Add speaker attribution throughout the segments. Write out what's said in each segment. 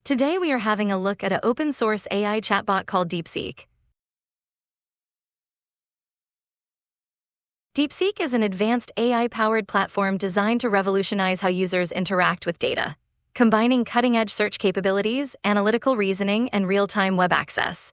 Speaker 1: Today we are having a look at an open-source AI chatbot called Deepseek. Deepseek is an advanced AI-powered platform designed to revolutionize how users interact with data, combining cutting-edge search capabilities, analytical reasoning, and real-time web access.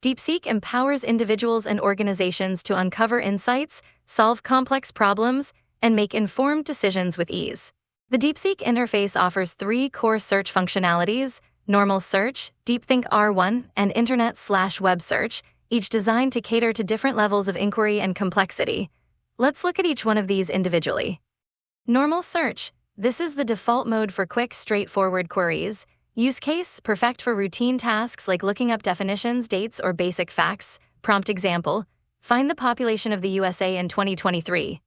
Speaker 1: Deepseek empowers individuals and organizations to uncover insights, solve complex problems, and make informed decisions with ease. The Deepseek interface offers three core search functionalities: normal search, Deepthink R1, and internet/web search, each designed to cater to different levels of inquiry and complexity. Let's look at each one of these individually. Normal search. This is the default mode for quick, straightforward queries. Use case: perfect for routine tasks like looking up definitions, dates, or basic facts. Prompt example: find the population of the USA in 2023.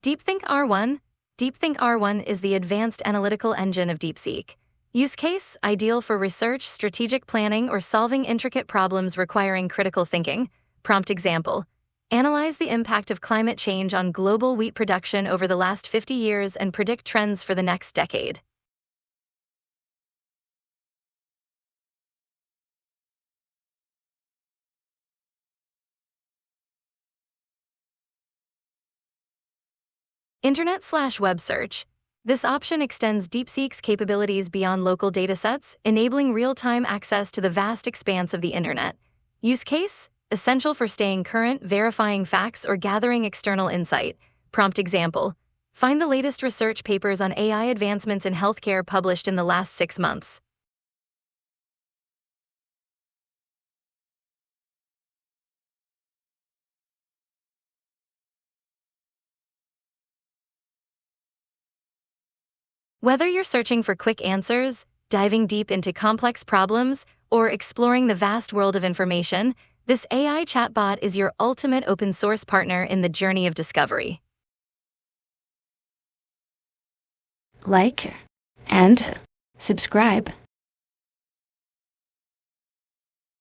Speaker 1: Deepthink R1. Deepthink R1 is the advanced analytical engine of Deepseek. Use case: ideal for research, strategic planning, or solving intricate problems requiring critical thinking. Prompt example: analyze the impact of climate change on global wheat production over the last 50 years and predict trends for the next decade. Internet/web search. This option extends Deepseek's capabilities beyond local datasets, enabling real-time access to the vast expanse of the internet. Use case: essential for staying current, verifying facts, or gathering external insight. Prompt example: find the latest research papers on AI advancements in healthcare published in the last 6 months. Whether you're searching for quick answers, diving deep into complex problems, or exploring the vast world of information, this AI chatbot is your ultimate open-source partner in the journey of discovery.
Speaker 2: Like and subscribe.